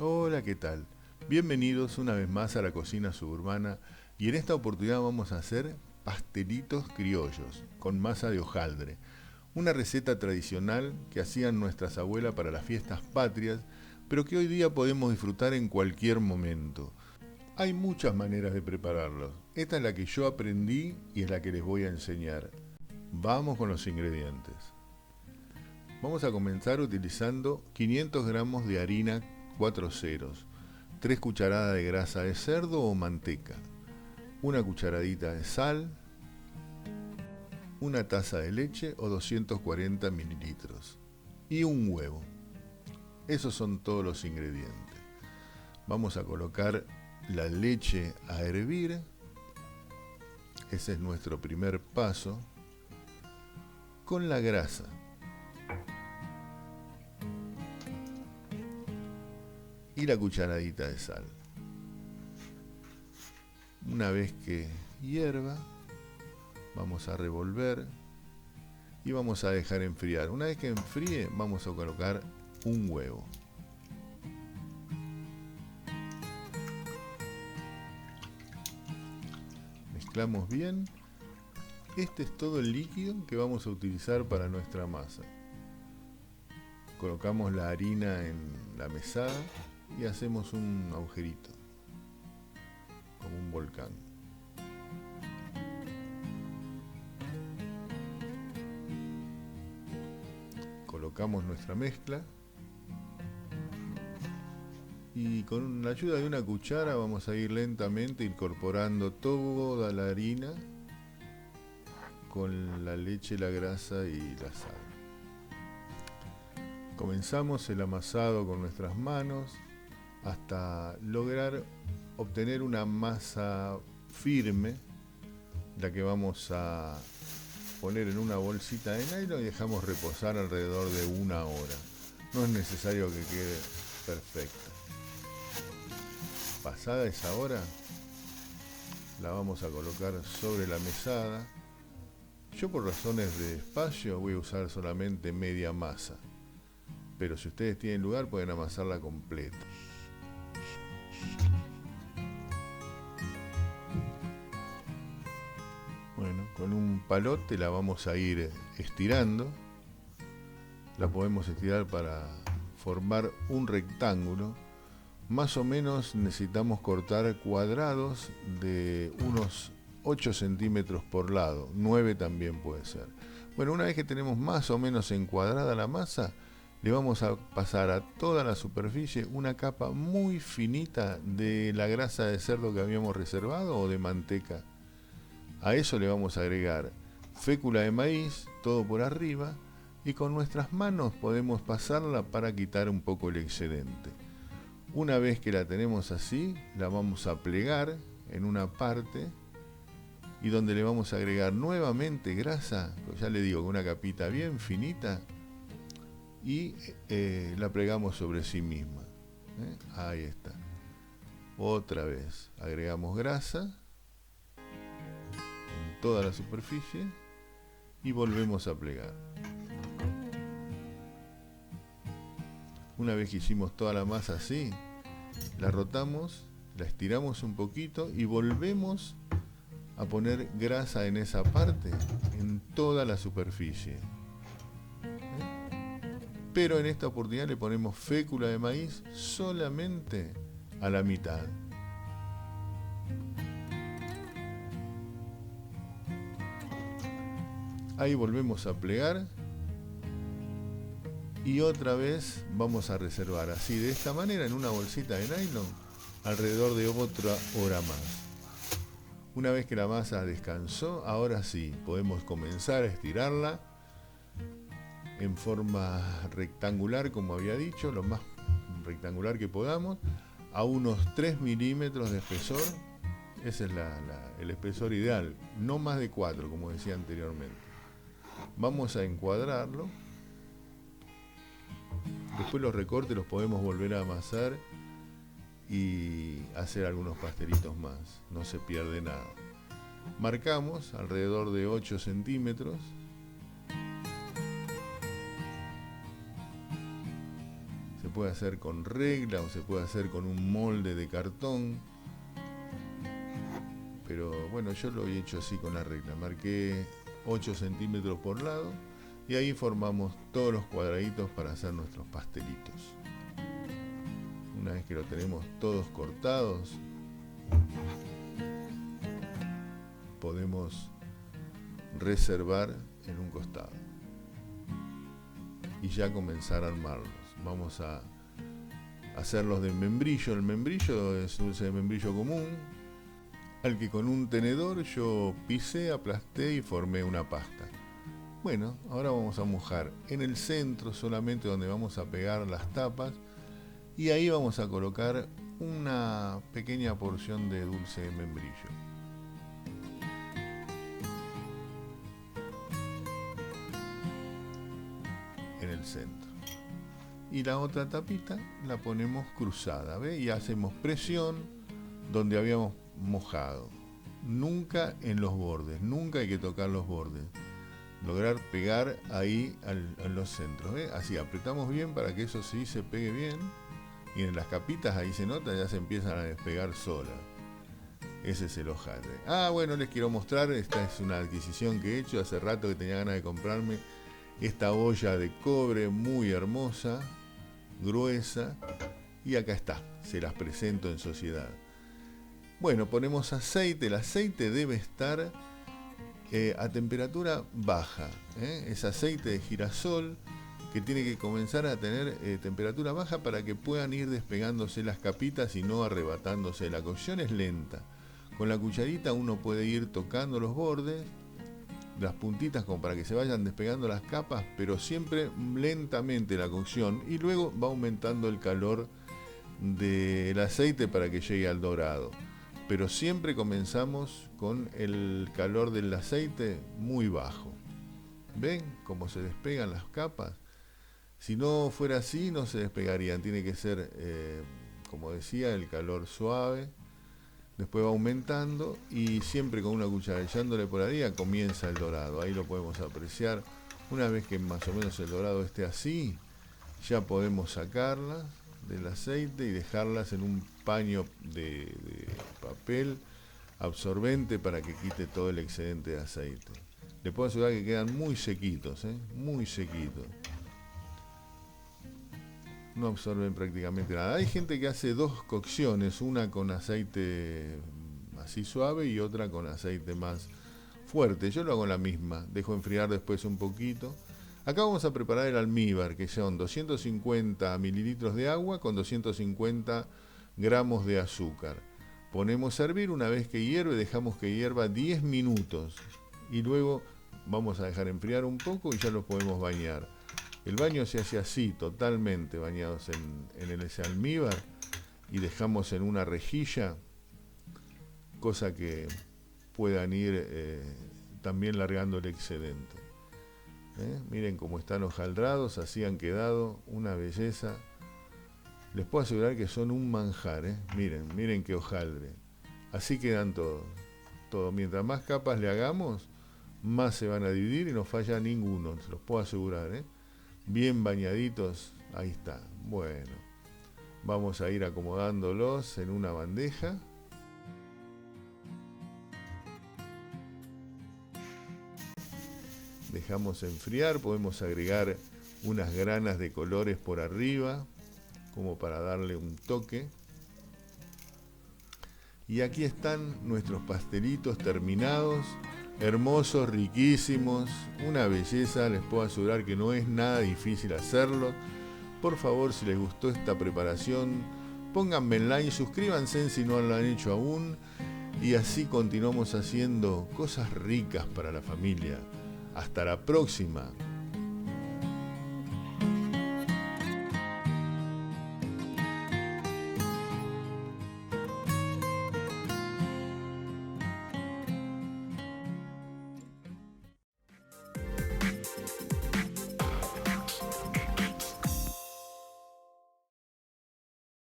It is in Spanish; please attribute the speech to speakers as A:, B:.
A: Hola, ¿qué tal? Bienvenidos una vez más a la cocina suburbana y en esta oportunidad vamos a hacer pastelitos criollos con masa de hojaldre, una receta tradicional que hacían nuestras abuelas para las fiestas patrias, pero que hoy día podemos disfrutar en cualquier momento. Hay muchas maneras de prepararlos. Esta es la que yo aprendí y es la que les voy a enseñar. Vamos con los ingredientes. Vamos a comenzar utilizando 500 gramos de harina 4 ceros, 3 cucharadas de grasa de cerdo o manteca, una cucharadita de sal, una taza de leche o 240 mililitros y un huevo. Esos son todos los ingredientes. Vamos a colocar la leche a hervir. Ese es nuestro primer paso. Con la grasa. Y la cucharadita de sal. Una vez que hierva, vamos a revolver y vamos a dejar enfriar. Una vez que enfríe, vamos a colocar un huevo. Mezclamos bien. Este es todo el líquido que vamos a utilizar para nuestra masa. Colocamos la harina en la mesada y hacemos un agujerito, como un volcán. Colocamos nuestra mezcla y con la ayuda de una cuchara vamos a ir lentamente incorporando toda la harina con la leche, la grasa y la sal. Comenzamos el amasado con nuestras manos hasta lograr obtener una masa firme, la que vamos a poner en una bolsita de nylon y dejamos reposar alrededor de 1 hora. No es necesario que quede perfecta. Pasada esa hora, la vamos a colocar sobre la mesada. Yo por razones de espacio voy a usar solamente media masa, pero si ustedes tienen lugar pueden amasarla completa. Bueno, con un palote la vamos a ir estirando. La podemos estirar para formar un rectángulo. Más o menos necesitamos cortar cuadrados de unos 8 centímetros por lado, 9 también puede ser. Bueno, una vez que tenemos más o menos encuadrada la masa, le vamos a pasar a toda la superficie una capa muy finita de la grasa de cerdo que habíamos reservado o de manteca. A eso le vamos a agregar fécula de maíz, todo por arriba, y con nuestras manos podemos pasarla para quitar un poco el excedente. Una vez que la tenemos así, la vamos a plegar en una parte y donde le vamos a agregar nuevamente grasa, ya le digo, con una capita bien finita, y la plegamos sobre sí misma. Ahí está. Otra vez agregamos grasa en toda la superficie y volvemos a plegar. Una vez que hicimos toda la masa así, la rotamos, la estiramos un poquito y volvemos a poner grasa en esa parte, en toda la superficie. Pero en esta oportunidad le ponemos fécula de maíz solamente a la mitad. Ahí volvemos a plegar y otra vez vamos a reservar así, de esta manera, en una bolsita de nylon, alrededor de otra hora más. Una vez que la masa descansó, ahora sí, podemos comenzar a estirarla en forma rectangular, como había dicho, lo más rectangular que podamos, a unos 3 milímetros de espesor. Ese es el espesor ideal, no más de 4, como decía anteriormente. Vamos a encuadrarlo. Después los recortes los podemos volver a amasar y hacer algunos pastelitos más, no se pierde nada. Marcamos alrededor de 8 centímetros. Se puede hacer con regla o se puede hacer con un molde de cartón. Pero bueno, yo lo he hecho así con la regla. Marqué 8 centímetros por lado y ahí formamos todos los cuadraditos para hacer nuestros pastelitos. Una vez que lo tenemos todos cortados, podemos reservar en un costado y ya comenzar a armarlos. Vamos a hacerlos de membrillo. El membrillo es dulce de membrillo común, al que con un tenedor yo pisé, aplasté y formé una pasta. Bueno, ahora vamos a mojar en el centro solamente donde vamos a pegar las tapas y ahí vamos a colocar una pequeña porción de dulce de membrillo. En el centro. Y la otra tapita la ponemos cruzada, ¿ve? Y hacemos presión donde habíamos mojado. Nunca en los bordes, nunca hay que tocar los bordes. Lograr pegar ahí en los centros, ¿ve? Así apretamos bien para que eso sí se pegue bien. Y en las capitas ahí se nota, ya se empiezan a despegar solas. Ese es el hojaldre. Bueno, les quiero mostrar, esta es una adquisición que he hecho hace rato que tenía ganas de comprarme. Esta olla de cobre muy hermosa, gruesa, y acá está, se las presento en sociedad. Bueno, ponemos aceite, el aceite debe estar a temperatura baja, es aceite de girasol que tiene que comenzar a tener temperatura baja para que puedan ir despegándose las capitas y no arrebatándose. La cocción es lenta, con la cucharita uno puede ir tocando los bordes, las puntitas como para que se vayan despegando las capas, pero siempre lentamente la cocción, y luego va aumentando el calor del aceite para que llegue al dorado. Pero siempre comenzamos con el calor del aceite muy bajo. ¿Ven cómo se despegan las capas? Si no fuera así no se despegarían, tiene que ser, como decía, el calor suave. Después va aumentando y siempre con una cuchara echándole por ahí comienza el dorado. Ahí lo podemos apreciar. Una vez que más o menos el dorado esté así, ya podemos sacarlas del aceite y dejarlas en un paño de papel absorbente para que quite todo el excedente de aceite. Les puedo asegurar que quedan muy sequitos, muy sequitos. No absorben prácticamente nada. Hay gente que hace 2 cocciones, una con aceite así suave y otra con aceite más fuerte. Yo lo hago la misma, dejo enfriar después un poquito. Acá vamos a preparar el almíbar, que son 250 mililitros de agua con 250 gramos de azúcar. Ponemos a hervir, una vez que hierve dejamos que hierva 10 minutos y luego vamos a dejar enfriar un poco y ya lo podemos bañar. El baño se hace así, totalmente bañados en ese almíbar, y dejamos en una rejilla, cosa que puedan ir también largando el excedente. Miren cómo están hojaldrados, así han quedado, una belleza. Les puedo asegurar que son un manjar, miren qué hojaldre. Así quedan todos. Mientras más capas le hagamos, más se van a dividir y no falla ninguno, se los puedo asegurar, bien bañaditos, ahí está. Bueno, vamos a ir acomodándolos en una bandeja. Dejamos enfriar, podemos agregar unas granas de colores por arriba, como para darle un toque. Y aquí están nuestros pastelitos terminados, hermosos, riquísimos, una belleza. Les puedo asegurar que no es nada difícil hacerlo. Por favor, si les gustó esta preparación, pónganme en like, suscríbanse si no lo han hecho aún, y así continuamos haciendo cosas ricas para la familia. Hasta la próxima.